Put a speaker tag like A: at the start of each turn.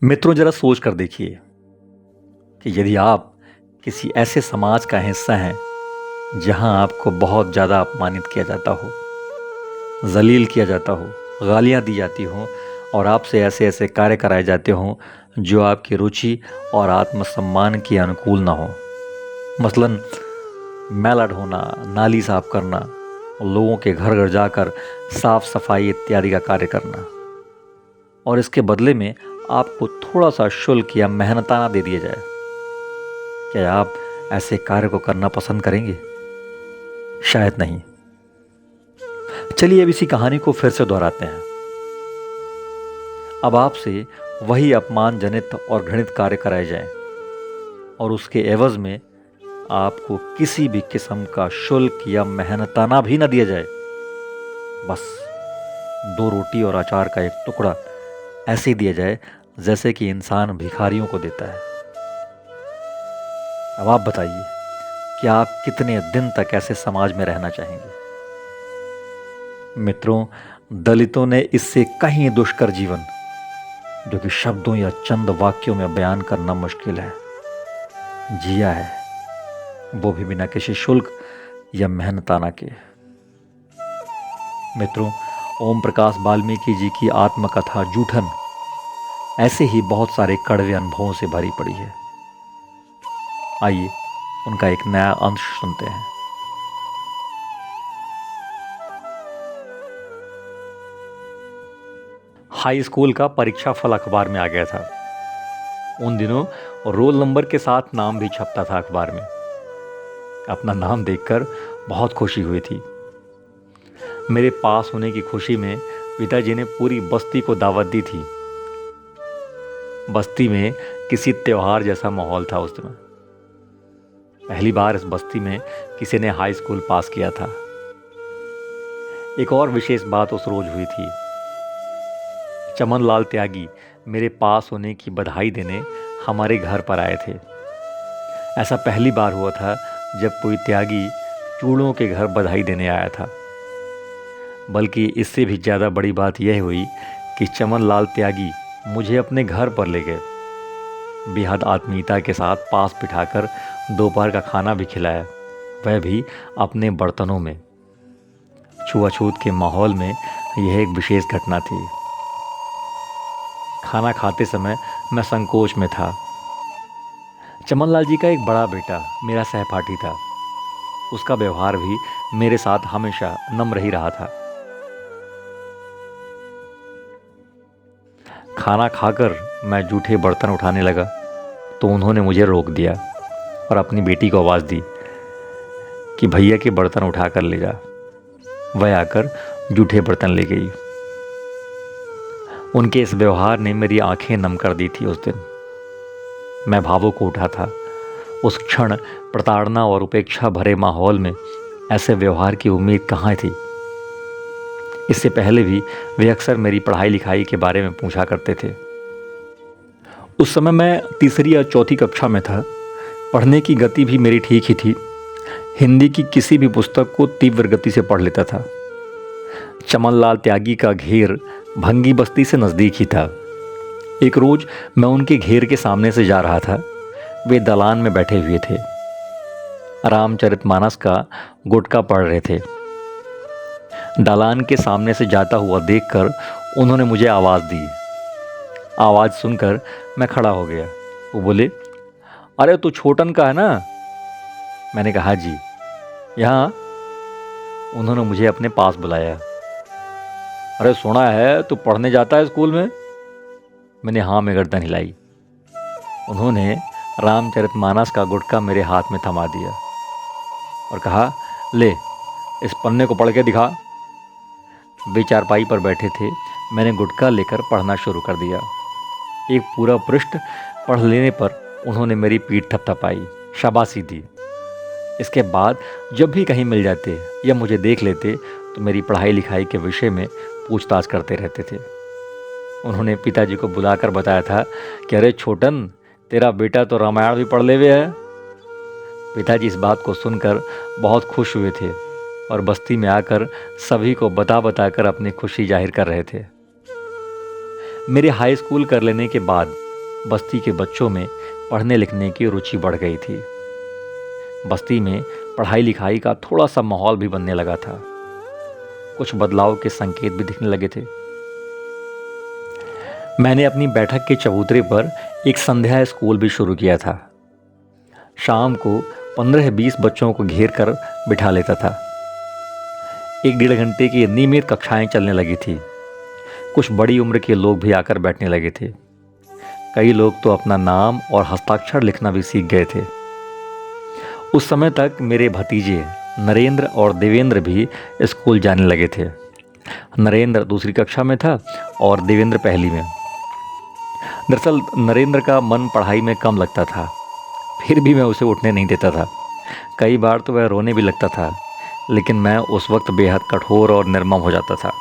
A: मित्रों, जरा सोच कर देखिए कि यदि आप किसी ऐसे समाज का हिस्सा हैं जहां आपको बहुत ज़्यादा अपमानित किया जाता हो, जलील किया जाता हो, गालियां दी जाती हों और आपसे ऐसे ऐसे कार्य कराए जाते हों जो आपकी रुचि और आत्मसम्मान के अनुकूल ना हो। मसलन मैला ढोना, नाली साफ करना, लोगों के घर घर जाकर साफ सफाई इत्यादि का कार्य करना, और इसके बदले में आपको थोड़ा सा शुल्क या मेहनताना दे दिया जाए। क्या आप ऐसे कार्य को करना पसंद करेंगे? शायद नहीं। चलिए अब इसी कहानी को फिर से दोहराते हैं। अब आपसे वही अपमानजनित और घृणित कार्य कराए जाएं और उसके एवज में आपको किसी भी किस्म का शुल्क या मेहनताना भी न दिया जाए। बस 2 रोटी और अचार का एक टुकड़ा ऐसे दिया जाए जैसे कि इंसान भिखारियों को देता है। अब आप बताइए कि आप कितने दिन तक ऐसे समाज में रहना चाहेंगे? मित्रों, दलितों ने इससे कहीं दुष्कर जीवन, जो कि शब्दों या चंद वाक्यों में बयान करना मुश्किल है, जिया है, वो भी बिना किसी शुल्क या मेहनताना के। मित्रों, ओम प्रकाश वाल्मीकि जी की आत्मकथा जूठन ऐसे ही बहुत सारे कड़वे अनुभवों से भरी पड़ी है। आइए उनका एक नया अंश सुनते हैं। हाई स्कूल का परीक्षा फल अखबार में आ गया था। उन दिनों रोल नंबर के साथ नाम भी छपता था अखबार में। अपना नाम देखकर बहुत खुशी हुई थी। मेरे पास होने की खुशी में पिताजी ने पूरी बस्ती को दावत दी थी। बस्ती में किसी त्योहार जैसा माहौल था उस दिन। पहली बार इस बस्ती में किसी ने हाई स्कूल पास किया था। एक और विशेष बात उस रोज हुई थी। चमन लाल त्यागी मेरे पास होने की बधाई देने हमारे घर पर आए थे। ऐसा पहली बार हुआ था जब कोई त्यागी चूड़ों के घर बधाई देने आया था। बल्कि इससे भी ज़्यादा बड़ी बात यह हुई कि चमन लाल त्यागी मुझे अपने घर पर ले गए। बेहद आत्मीयता के साथ पास बिठाकर दोपहर का खाना भी खिलाया, वह भी अपने बर्तनों में। छुआछूत के माहौल में यह एक विशेष घटना थी। खाना खाते समय मैं संकोच में था। चमनलाल जी का एक बड़ा बेटा मेरा सहपाठी था। उसका व्यवहार भी मेरे साथ हमेशा नम्र ही रहा था। खाना खाकर मैं जूठे बर्तन उठाने लगा तो उन्होंने मुझे रोक दिया और अपनी बेटी को आवाज़ दी कि भैया के बर्तन उठा कर ले जा। वह आकर जूठे बर्तन ले गई। उनके इस व्यवहार ने मेरी आंखें नम कर दी थी। उस दिन मैं भावुक हो उठा था। उस क्षण प्रताड़ना और उपेक्षा भरे माहौल में ऐसे व्यवहार की उम्मीद कहाँ थी। इससे पहले भी वे अक्सर मेरी पढ़ाई लिखाई के बारे में पूछा करते थे। उस समय मैं तीसरी या चौथी कक्षा में था। पढ़ने की गति भी मेरी ठीक ही थी। हिंदी की किसी भी पुस्तक को तीव्र गति से पढ़ लेता था। चमनलाल त्यागी का घेर भंगी बस्ती से नज़दीक ही था। एक रोज मैं उनके घेर के सामने से जा रहा था। वे दलान में बैठे हुए थे। रामचरितमानस का गुटका पढ़ रहे थे। दलान के सामने से जाता हुआ देखकर उन्होंने मुझे आवाज़ दी। आवाज़ सुनकर मैं खड़ा हो गया। वो बोले, अरे तू छोटन का है ना? मैंने कहा जी। यहाँ? उन्होंने मुझे अपने पास बुलाया। अरे सुना है तू पढ़ने जाता है स्कूल में? मैंने हाँ में गर्दन हिलाई। उन्होंने रामचरितमानस का गुटका मेरे हाथ में थमा दिया और कहा, ले इस पन्ने को पढ़ के दिखा। वे चारपाई पर बैठे थे। मैंने गुटका लेकर पढ़ना शुरू कर दिया। एक पूरा पृष्ठ पढ़ लेने पर उन्होंने मेरी पीठ थपथपाई, शाबाशी दी। इसके बाद जब भी कहीं मिल जाते या मुझे देख लेते तो मेरी पढ़ाई लिखाई के विषय में पूछताछ करते रहते थे। उन्होंने पिताजी को बुलाकर बताया था कि अरे छोटन, तेरा बेटा तो रामायण भी पढ़ ले हुए है। पिताजी इस बात को सुनकर बहुत खुश हुए थे और बस्ती में आकर सभी को बता बताकर अपनी खुशी जाहिर कर रहे थे। मेरे हाई स्कूल कर लेने के बाद बस्ती के बच्चों में पढ़ने लिखने की रुचि बढ़ गई थी। बस्ती में पढ़ाई लिखाई का थोड़ा सा माहौल भी बनने लगा था। कुछ बदलाव के संकेत भी दिखने लगे थे। मैंने अपनी बैठक के चबूतरे पर एक संध्या स्कूल भी शुरू किया था। शाम को 15-20 बच्चों को घेर कर बिठा लेता था। 1-1.5 घंटे की नियमित कक्षाएं चलने लगी थी। कुछ बड़ी उम्र के लोग भी आकर बैठने लगे थे। कई लोग तो अपना नाम और हस्ताक्षर लिखना भी सीख गए थे। उस समय तक मेरे भतीजे नरेंद्र और देवेंद्र भी स्कूल जाने लगे थे। नरेंद्र दूसरी कक्षा में था और देवेंद्र पहली में। दरअसल नरेंद्र का मन पढ़ाई में कम लगता था, फिर भी मैं उसे उठने नहीं देता था। कई बार तो वह रोने भी लगता था, लेकिन मैं उस वक्त बेहद कठोर और निर्मम हो जाता था।